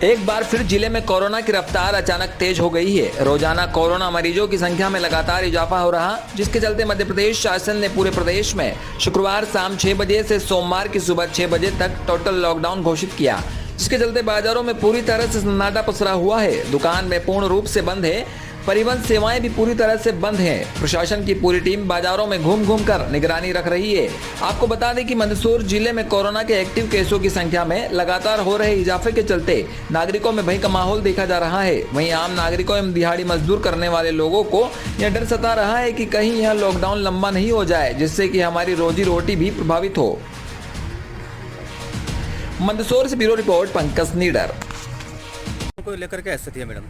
एक बार फिर जिले में कोरोना की रफ्तार अचानक तेज हो गई है। रोजाना कोरोना मरीजों की संख्या में लगातार इजाफा हो रहा, जिसके चलते मध्य प्रदेश शासन ने पूरे प्रदेश में शुक्रवार शाम 6 बजे से सोमवार की सुबह 6 बजे तक टोटल लॉकडाउन घोषित किया, जिसके चलते बाजारों में पूरी तरह से सन्नाटा पसरा हुआ है। दुकान में पूर्ण रूप से बंद है, परिवहन सेवाएं भी पूरी तरह से बंद हैं। प्रशासन की पूरी टीम बाजारों में घूम घूम कर निगरानी रख रही है। आपको बता दें कि मंदसौर जिले में कोरोना के एक्टिव केसों की संख्या में लगातार हो रहे इजाफे के चलते नागरिकों में भय का माहौल देखा जा रहा है। वहीं आम नागरिकों एवं दिहाड़ी मजदूर करने वाले लोगों को यह डर सता रहा है कि कहीं यह लॉकडाउन लंबा नहीं हो जाए, जिससे कि हमारी रोजी रोटी भी प्रभावित हो। मंदसौर से ब्यूरो रिपोर्ट, पंकज नीडर। को लेकर के स्थिति है मैडम?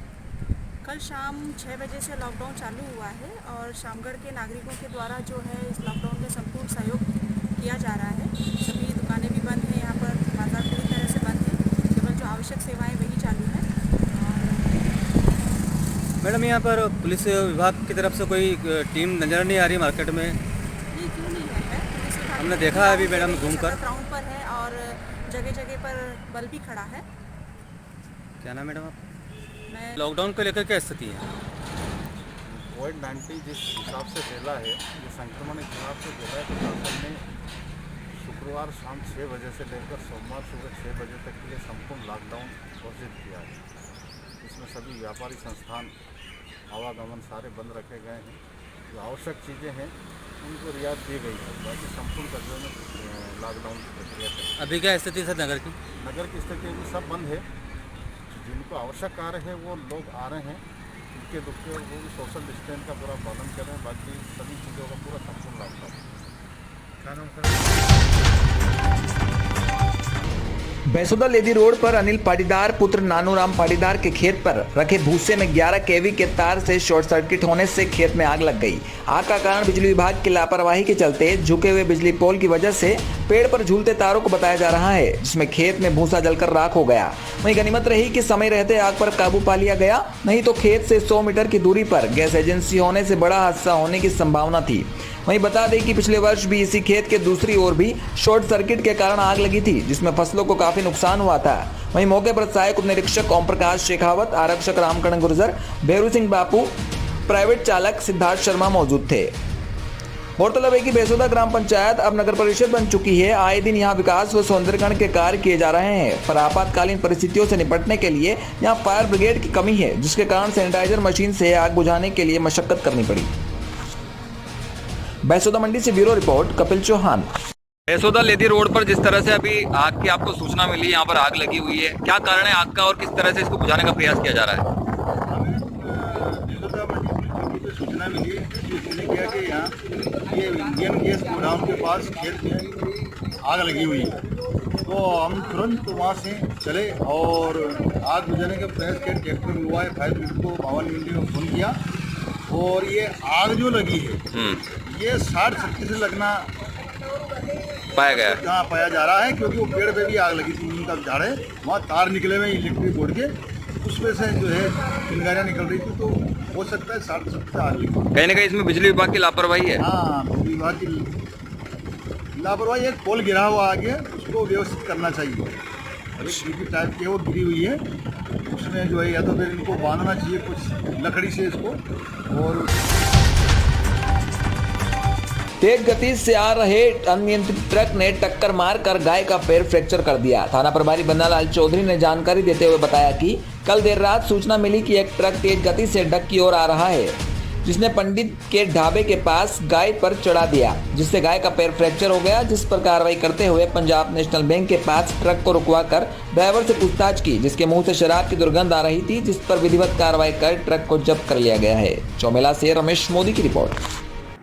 कल शाम 6 बजे से लॉकडाउन चालू हुआ है और शामगढ़ के नागरिकों के द्वारा जो है इस लॉकडाउन में संपूर्ण सहयोग किया जा रहा है। सभी दुकानें भी बंद हैं, यहाँ पर बाजार पूरी तरह से बंद है, केवल जो आवश्यक सेवाएं वही चालू हैं। मैडम यहाँ पर पुलिस विभाग की तरफ से कोई टीम नज़र नहीं आ रही मार्केट में? नहीं, क्यों नहीं है, पुलिस विभाग हमने देखा है अभी मैडम घूमकर ग्राउंड पर है और जगह जगह पर बल भी खड़ा है। क्या नाम मैडम आप? मैं लॉकडाउन को लेकर क्या स्थिति है? कोविड-19 जिस हिसाब से फैला है, जो संक्रमण के हिसाब से फैला है, प्रशासन ने शुक्रवार शाम 6 बजे से लेकर सोमवार सुबह 6 बजे तक के लिए संपूर्ण लॉकडाउन घोषित किया है। इसमें सभी व्यापारिक संस्थान, आवागमन सारे बंद रखे गए हैं। जो आवश्यक चीज़ें हैं उनको रियायत दी गई है। बाकी संपूर्ण कस्बे में लॉकडाउन की प्रक्रिया चल रही है। अभी क्या स्थिति है नगर की? नगर की स्थिति भी सब बंद है। जिनको आवश्यक कार्य है वो लोग आ रहे हैं, उनके दुखते और वो भी सोशल डिस्टेंस का पूरा पालन कर रहे हैं। बाकी सभी चीज़ों का पूरा संपूर्ण लॉकडाउन। बैसोदा लेदी रोड पर अनिल पाटीदार पुत्र नानूराम पाटीदार के खेत पर रखे भूसे में 11 केवी के तार से शॉर्ट सर्किट होने से खेत में आग लग गई। आग का कारण बिजली विभाग की लापरवाही के चलते झुके हुए बिजली पोल की वजह से पेड़ पर झूलते तारों को बताया जा रहा है, जिसमें खेत में भूसा जलकर राख हो गया। वहीं गनीमत रही कि समय रहते आग पर काबू पा लिया गया, नहीं तो खेत से 100 मीटर की दूरी पर गैस एजेंसी होने से बड़ा हादसा होने की संभावना थी। वहीं बता दें कि पिछले वर्ष भी इसी खेत के दूसरी ओर भी शॉर्ट सर्किट के कारण आग लगी थी, जिसमें फसलों को काफी नुकसान हुआ था। वहीं मौके पर सहायक उप निरीक्षक ओम प्रकाश शेखावत, आरक्षक रामकरण गुर्जर, भैरू सिंह बापू, प्राइवेट चालक सिद्धार्थ शर्मा मौजूद थे। गौरतलब है कि बैसोदा ग्राम पंचायत अब नगर परिषद बन चुकी है। आए दिन यहाँ विकास व सौंदर्यीकरण के कार्य किए जा रहे हैं, पर आपातकालीन परिस्थितियों से निपटने के लिए यहाँ फायर ब्रिगेड की कमी है, जिसके कारण सैनिटाइजर मशीन से आग बुझाने के लिए मशक्कत करनी पड़ी। बैसोदा मंडी से ब्यूरो रिपोर्ट, कपिल चौहान। बैसोदा लेदी रोड पर जिस तरह से अभी आग की आपको सूचना मिली, यहाँ पर आग लगी हुई है, क्या कारण है आग का और किस तरह से इसको बुझाने का प्रयास किया जा रहा है? सूचना मिली इसने किया कि यहाँ ये इंडियन गैस गोडाउन के पास खेत में आग लगी हुई है, तो हम तुरंत वहाँ से चले और आग बुझाने का प्रयास किया। ट्रैक्टर हुआ है, फायर ब्रिगेड को मावल मंडी में फोन किया और ये आग जो लगी है ये 60-70 से लगना पाया गया, जहाँ पाया जा रहा है, क्योंकि वो पेड़ पे भी आग लगी थी। नीम का झाड़ है, वहाँ तार निकले हुए इलेक्ट्रिक बोर्ड के, उसमें से जो है चिंगारियाँ निकल रही थी, तो हो सकता है 60-70 से आग लगी। कहीं ना कहीं इसमें बिजली विभाग की लापरवाही है। हाँ, बिजली विभाग की लापरवाही। एक पोल गिरा हुआ आगे, उसको व्यवस्थित करना चाहिए। एक टाइप की वो गिरी हुई है, उसमें जो है या तो फिर इनको बांधना चाहिए कुछ लकड़ी से इसको। और तेज गति से आ रहे अनियंत्रित ट्रक ने टक्कर मारकर गाय का पैर फ्रैक्चर कर दिया। थाना प्रभारी बन्नालाल चौधरी ने जानकारी देते हुए बताया कि कल देर रात सूचना मिली कि एक ट्रक तेज गति से डक की ओर आ रहा है, जिसने पंडित के ढाबे के पास गाय पर चढ़ा दिया, जिससे गाय का पैर फ्रैक्चर हो गया। जिस पर कार्रवाई करते हुए पंजाब नेशनल बैंक के पास ट्रक को रुकवाकर ड्राइवर से पूछताछ की, जिसके मुंह से शराब की दुर्गंध आ रही थी, जिस पर विधिवत कार्रवाई कर ट्रक को जब्त कर लिया गया है। चौमेला से रमेश मोदी की रिपोर्ट।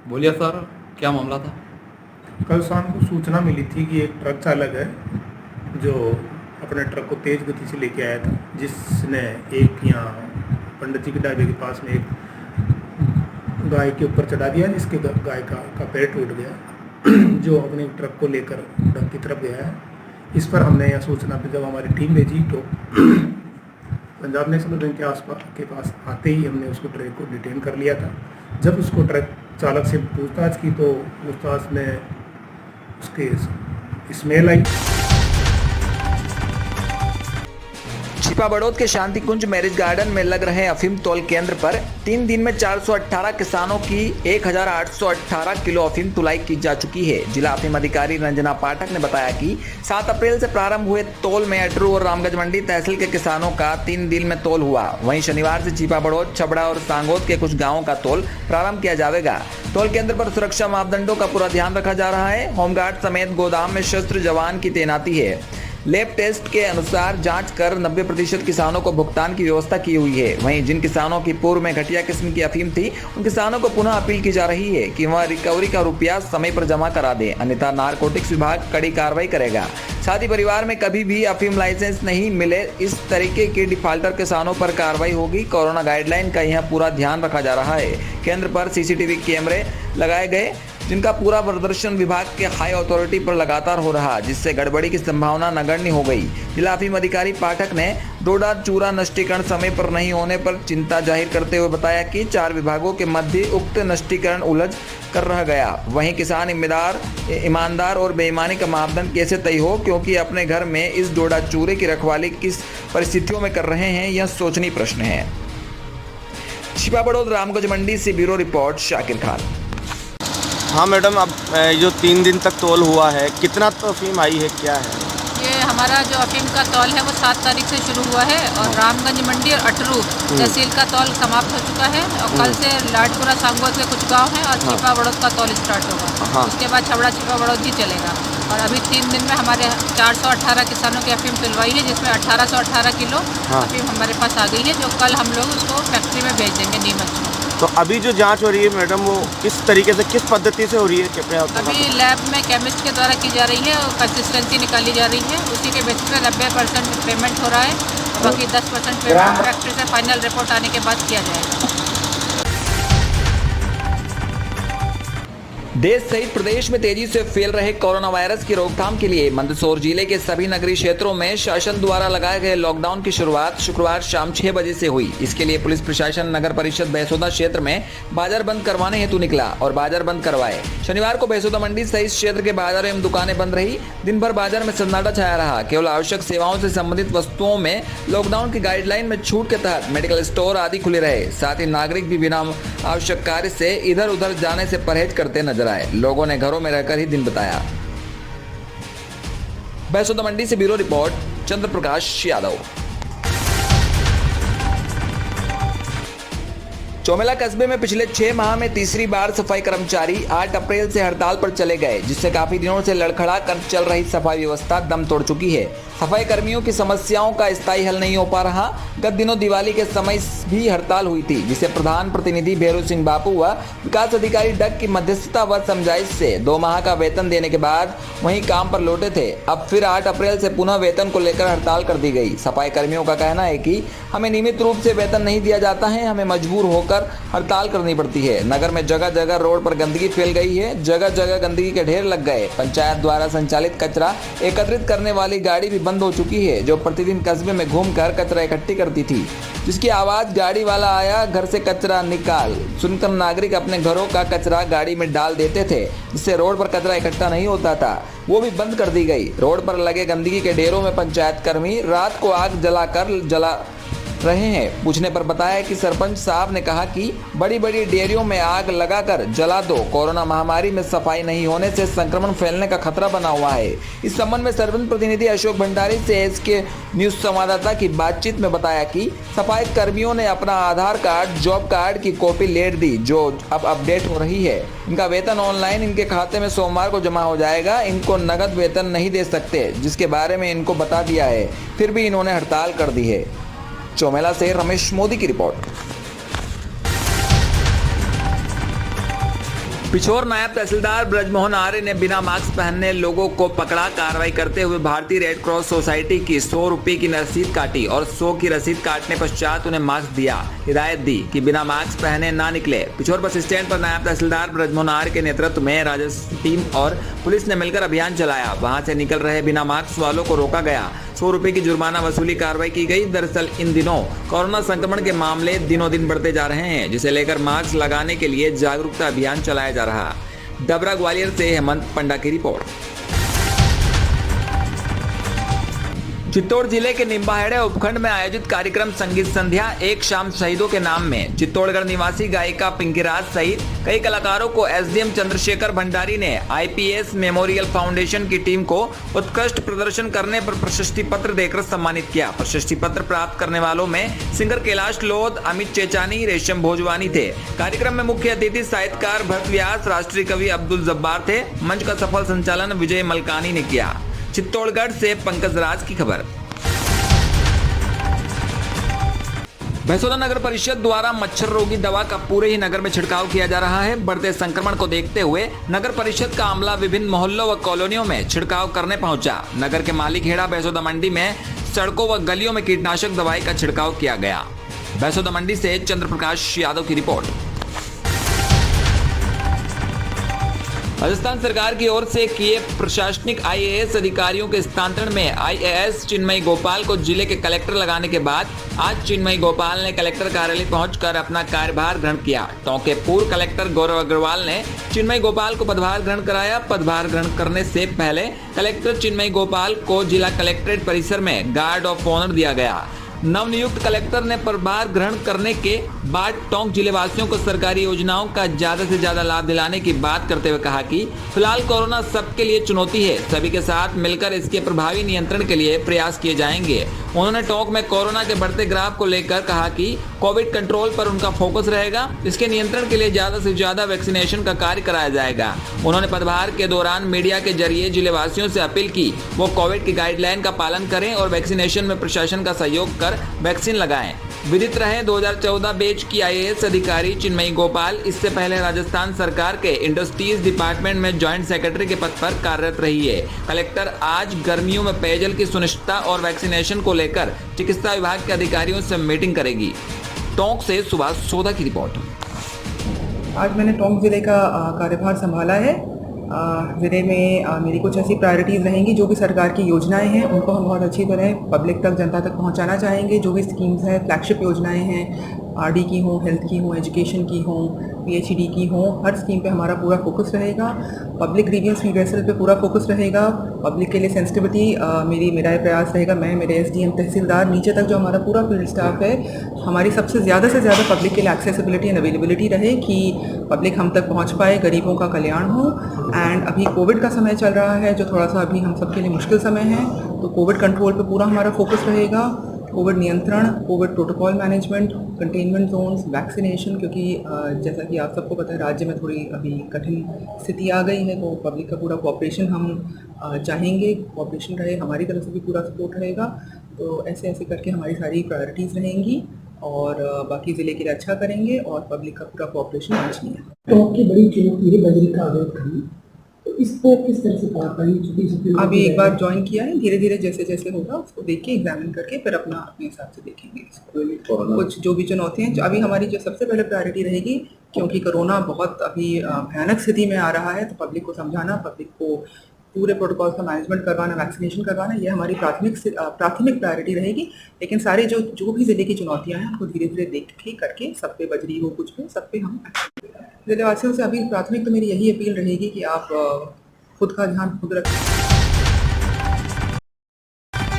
बोलिए सर, क्या मामला था? कल शाम को सूचना मिली थी कि एक ट्रक चालक है जो अपने ट्रक को तेज गति से लेके आया था, जिसने एक यहाँ पंडित जी के ढाबे के पास में एक गाय के ऊपर चढ़ा दिया, जिसके गाय का पैर टूट गया, जो अपने ट्रक को लेकर डक की तरफ गया है। इस पर हमने यह सूचना पर जब हमारी टीम भेजी तो पंजाब नेशनल बैंक के पास आते ही हमने उसको ट्रक को डिटेन कर लिया था। जब उसको ट्रक चालक से पूछताछ की तो पूछताछ में उसके स्मेल आई। छिपा बड़ौद के शांति कुंज मैरिज गार्डन में लग रहे अफीम तौल केंद्र पर 3 दिन में 418 किसानों की 1818 किलो अफीम तुलाई की जा चुकी है। जिला अफीम अधिकारी रंजना पाठक ने बताया कि 7 अप्रैल से प्रारंभ हुए तौल में अटरू और रामगंज मंडी तहसील के किसानों का 3 दिन में तौल हुआ। वहीं शनिवार से छिपा बड़ौद, छबड़ा और सांगोद के कुछ गाँवों का तौल प्रारंभ किया जाएगा। तौल केंद्र पर सुरक्षा मापदंडों का पूरा ध्यान रखा जा रहा है। होमगार्ड समेत गोदाम में शस्त्र जवान की तैनाती है। लैब टेस्ट के अनुसार जांच कर 90% किसानों को भुगतान की व्यवस्था की हुई है। वहीं जिन किसानों की पूर्व में घटिया किस्म की अफीम थी, उन किसानों को पुनः अपील की जा रही है कि वह रिकवरी का रुपया समय पर जमा करा दें, अन्यथा नारकोटिक्स विभाग कड़ी कार्रवाई करेगा। साथ ही परिवार में कभी भी अफीम लाइसेंस नहीं मिले इस तरीके के डिफाल्टर किसानों पर कार्रवाई होगी। कोरोना गाइडलाइन का यहां पूरा ध्यान रखा जा रहा है। केंद्र पर सीसीटीवी कैमरे लगाए गए, जिनका पूरा प्रदर्शन विभाग के हाई अथॉरिटी पर लगातार हो रहा, जिससे गड़बड़ी की संभावना नगण्य हो गई। जिला अफीम अधिकारी पाठक ने डोडा चूरा नष्टीकरण समय पर नहीं होने पर चिंता जाहिर करते हुए बताया कि 4 विभागों के मध्य उक्त नष्टीकरण उलझ कर रह गया। वहीं किसान ईमानदार और बेईमानी का मापदंड कैसे तय हो, क्योंकि अपने घर में इस डोडा चूरे की रखवाली किस परिस्थितियों में कर रहे हैं, यह सोचनीय प्रश्न है। छिपा बड़ौद, रामगंज मंडी से ब्यूरो रिपोर्ट, शाकिर खान। हाँ मैडम, अब जो 3 दिन तक तौल हुआ है, कितना तो अफीम आई है, क्या है? ये हमारा जो अफीम का तौल है वो 7 तारीख से शुरू हुआ है और रामगंज मंडी और अटरू तहसील का तौल समाप्त हो चुका है और कल से लाडपुरा सांगोद के कुछ गांव हैं और छिपा बड़ौद का तौल स्टार्ट होगा। उसके बाद छबड़ा छिपा बड़ौद ही चलेगा और अभी 3 दिन में हमारे 418 किसानों की अफीम तुलवाई है, जिसमें 1818 किलो अफीम हमारे पास आ गई है, जो कल हम लोग उसको फैक्ट्री में भेज देंगे नीमच में। तो अभी जो जांच हो रही है मैडम, वो किस तरीके से, किस पद्धति से हो रही है? कृपया अभी लैब में केमिस्ट के द्वारा की जा रही है और कंसिस्टेंसी निकाली जा रही है। उसी के बेसिस पे 90% पेमेंट हो रहा है और बाकी 10% पेमेंट फैक्ट्री से फाइनल रिपोर्ट आने के बाद किया जाएगा। देश सहित प्रदेश में तेजी से फैल रहे कोरोना वायरस की रोकथाम के लिए मंदसौर जिले के सभी नगरीय क्षेत्रों में शासन द्वारा लगाए गए लॉकडाउन की शुरुआत शुक्रवार शाम 6 बजे से हुई। इसके लिए पुलिस प्रशासन नगर परिषद बहसोदा क्षेत्र में बाजार बंद करवाने हेतु निकला और बाजार बंद करवाए। शनिवार को बहसोदा मंडी सहित क्षेत्र के बाजार एवं दुकानें बंद रही। दिन भर बाजार में सन्नाटा छाया रहा। केवल आवश्यक सेवाओं से संबंधित वस्तुओं में लॉकडाउन की गाइडलाइन में छूट के तहत मेडिकल स्टोर आदि खुले रहे। साथ ही नागरिक भी बिना आवश्यक कार्य से इधर उधर जाने से परहेज करते नजर आए। लोगों ने घरों में रहकर ही दिन बताया। बहसोदा मंडी से ब्यूरो रिपोर्ट, चंद्र प्रकाश यादव। चौमेला कस्बे में पिछले 6 माह में तीसरी बार सफाई कर्मचारी 8 अप्रैल से हड़ताल पर चले गए, जिससे काफी दिनों से लड़खड़ा कर चल रही सफाई व्यवस्था दम तोड़ चुकी है। सफाई कर्मियों की समस्याओं का स्थायी हल नहीं हो पा रहा। गत दिनों दिवाली के समय भी हड़ताल हुई थी, जिसे प्रधान प्रतिनिधि भैरू सिंह बापू व विकास अधिकारी डग की मध्यस्थता व समझाइश से 2 माह का वेतन देने के बाद वहीं काम पर लौटे थे। अब फिर 8 अप्रैल से पुनः वेतन को लेकर हड़ताल कर दी गई। सफाई कर्मियों का कहना है कि हमें नियमित रूप से वेतन नहीं दिया जाता है, हमें मजबूर होकर हड़ताल करनी पड़ती है। नगर में जगह जगह रोड पर गंदगी फैल गई है, जगह जगह गंदगी के ढेर लग गए। पंचायत द्वारा संचालित कचरा एकत्रित करने वाली गाड़ी भी बंद हो चुकी है, जो प्रतिदिन कस्बे में घूमकर कचरा इकट्ठी करती थी, जिसकी आवाज गाड़ी वाला आया, घर से कचरा निकाल सुनकर नागरिक अपने घरों का कचरा गाड़ी में डाल देते थे, जिससे रोड पर कचरा इकट्ठा नहीं होता था, वो भी बंद कर दी गई। रोड पर लगे गंदगी के ढेरों में पंचायत कर्मी रात को आग जला रहे हैं। पूछने पर बताया कि सरपंच साहब ने कहा कि बड़ी बड़ी डेयरियों में आग लगाकर जला दो। कोरोना महामारी में सफाई नहीं होने से संक्रमण फैलने का खतरा बना हुआ है। इस संबंध में सरपंच प्रतिनिधि अशोक भंडारी से एसके न्यूज संवाददाता की बातचीत में बताया कि सफाई कर्मियों ने अपना आधार कार्ड, जॉब कार्ड की कॉपी लेट दी, जो अब अपडेट हो रही है। इनका वेतन ऑनलाइन इनके खाते में सोमवार को जमा हो जाएगा। इनको नगद वेतन नहीं दे सकते, जिसके बारे में इनको बता दिया है, फिर भी इन्होंने हड़ताल कर दी है। चौमेला से रमेश मोदी की रिपोर्ट। पिछोर नायब तहसीलदार ब्रजमोहन आर्य ने बिना मास्क पहनने लोगों को पकड़ा। कार्रवाई करते हुए भारतीय रेड क्रॉस सोसाइटी की 100 रुपए की रसीद काटी और 100 की रसीद काटने पश्चात उन्हें मास्क दिया। हिदायत दी कि बिना मास्क पहने ना निकले। पिछोर बस स्टैंड पर नायब तहसीलदार ब्रजमोहन आर्य के नेतृत्व में राजस्व टीम और पुलिस ने मिलकर अभियान चलाया। वहां से निकल रहे बिना मास्क वालों को रोका गया। 100 रुपए की जुर्माना वसूली कार्रवाई की गई। दरअसल इन दिनों कोरोना संक्रमण के मामले दिनों दिन बढ़ते जा रहे हैं, जिसे लेकर मास्क लगाने के लिए जागरूकता अभियान चलाया जा रहा। डबरा ग्वालियर से हेमंत पंडा की रिपोर्ट। चित्तौड़ जिले के निम्बाहेड़े उपखंड में आयोजित कार्यक्रम संगीत संध्या एक शाम शहीदों के नाम में चित्तौड़गढ़ निवासी गायिका पिंकीराज सहित कई कलाकारों को एसडीएम चंद्रशेखर भंडारी ने आईपीएस मेमोरियल फाउंडेशन की टीम को उत्कृष्ट प्रदर्शन करने पर प्रशस्ति पत्र देकर सम्मानित किया। प्रशस्ति पत्र प्राप्त करने वालों में सिंगर कैलाश लोध, अमित चेचानी, रेशम भोजवानी थे। कार्यक्रम में मुख्य अतिथि साहित्यकार भरत व्यास, राष्ट्रीय कवि अब्दुल जब्बार थे। मंच का सफल संचालन विजय मलकानी ने किया। चित्तौड़गढ़ से पंकज राज की खबर। भैंसोदा नगर परिषद द्वारा मच्छर रोगी दवा का पूरे ही नगर में छिड़काव किया जा रहा है। बढ़ते संक्रमण को देखते हुए नगर परिषद का अमला विभिन्न मोहल्लों व कॉलोनियों में छिड़काव करने पहुंचा। नगर के मालिकहेड़ा भैंसोदा मंडी में सड़कों व गलियों में कीटनाशक दवाई का छिड़काव किया गया। भैंसोदा मंडी से चंद्र प्रकाश यादव की रिपोर्ट। राजस्थान सरकार की ओर से किए प्रशासनिक आईएएस अधिकारियों के स्थानांतरण में आईएएस चिन्मयी गोपाल को जिले के कलेक्टर लगाने के बाद आज चिन्मयी गोपाल ने कलेक्टर कार्यालय पहुंचकर अपना कार्यभार ग्रहण किया। टोंक के पूर्व कलेक्टर गौरव अग्रवाल ने चिन्मयी गोपाल को पदभार ग्रहण कराया। पदभार ग्रहण करने से पहले कलेक्टर चिन्मयी गोपाल को जिला कलेक्ट्रेट परिसर में गार्ड ऑफ ऑनर दिया गया। नवनियुक्त कलेक्टर ने पदभार ग्रहण करने के बाद टोंक जिले वासियों को सरकारी योजनाओं का ज्यादा से ज्यादा लाभ दिलाने की बात करते हुए कहा कि फिलहाल कोरोना सबके लिए चुनौती है, सभी के साथ मिलकर इसके प्रभावी नियंत्रण के लिए प्रयास किए जाएंगे। उन्होंने टोंक में कोरोना के बढ़ते ग्राफ को लेकर कहा कि कोविड कंट्रोल पर उनका फोकस रहेगा। इसके नियंत्रण के लिए ज्यादा से ज्यादा वैक्सीनेशन का कार्य कराया जाएगा। उन्होंने पदभार के दौरान मीडिया के जरिए जिले वासियों से अपील की वो कोविड की गाइडलाइन का पालन करें और वैक्सीनेशन में प्रशासन का सहयोग कर वैक्सीन लगाएं। विदित रहे 2014 बैच की आईएएस अधिकारी चिन्मयी गोपाल इससे पहले राजस्थान सरकार के इंडस्ट्रीज डिपार्टमेंट में जॉइंट सेक्रेटरी के पद पर कार्यरत रही है। कलेक्टर आज गर्मियों में पेयजल की सुनिश्चितता और वैक्सीनेशन को लेकर चिकित्सा विभाग के अधिकारियों से मीटिंग करेगी। टोंक से सुभाष सोधा की रिपोर्ट। आज मैंने टोंक जिले का कार्यभार संभाला है। ज़िले में मेरी कुछ ऐसी प्रायोरिटीज़ रहेंगी, जो भी सरकार की योजनाएं हैं उनको हम बहुत अच्छी तरह पब्लिक तक, जनता तक पहुंचाना चाहेंगे। जो भी स्कीम्स हैं, फ्लैगशिप योजनाएं हैं, आरडी की हों, हेल्थ की हों, एजुकेशन की हों, पीएचईडी की हों, हर स्कीम पे हमारा पूरा फोकस रहेगा। पब्लिक ग्रीवियंस रिड्रेसल पे पूरा फोकस रहेगा। पब्लिक के लिए सेंसिटिविटी मेरा प्रयास रहेगा। मैं, मेरे एसडीएम, तहसीलदार, नीचे तक जो हमारा पूरा फील्ड स्टाफ है, हमारी सबसे ज़्यादा से ज़्यादा पब्लिक के लिए एक्सेसिबिलिटी एंड अवेलेबिलिटी रहे कि पब्लिक हम तक पहुँच पाए, गरीबों का कल्याण हो। एंड अभी कोविड का समय चल रहा है, जो थोड़ा सा अभी हम सबके लिए मुश्किल समय है, तो कोविड कंट्रोल पे पूरा हमारा फोकस रहेगा। कोविड नियंत्रण, Covid protocol management, containment zones, vaccination, क्योंकि जैसा कि आप सबको पता है राज्य में थोड़ी अभी कठिन स्थिति आ गई है, तो पब्लिक का पूरा कोऑपरेशन हम चाहेंगे। कोऑपरेशन रहे, हमारी तरफ से भी पूरा सपोर्ट रहेगा। तो ऐसे ऐसे करके हमारी सारी प्रायोरिटीज़ रहेंगी और बाकी ज़िले के लिए अच्छा करेंगे और पब्लिक का पूरा कोऑपरेशन वांछनीय है। टोंक की बड़ी चुनौती है बजरी का अवैध खनन, तो इस पर किस तरह से पार पाएंगे? अभी एक बार ज्वाइन किया है, धीरे धीरे जैसे जैसे होगा उसको देख के एग्जामिन करके फिर अपने हिसाब से देखेंगे। कुछ जो भी चुनौतियाँ हैं, अभी हमारी जो सबसे पहले प्रायोरिटी रहेगी, क्योंकि कोरोना बहुत अभी भयानक स्थिति में आ रहा है, तो पब्लिक को समझाना, पब्लिक को पूरे प्रोटोकॉल का मैनेजमेंट करवाना, वैक्सीनेशन करवाना, ये हमारी प्राथमिक प्रायोरिटी रहेगी। लेकिन सारे जो भी ज़िले की चुनौतियाँ हैं उनको धीरे धीरे देख के करके सब पे, बजरी हो कुछ भी, सब पे हम ज़िले वासियों से अभी प्राथमिक तो मेरी यही अपील रहेगी कि आप खुद का ध्यान खुद रखें।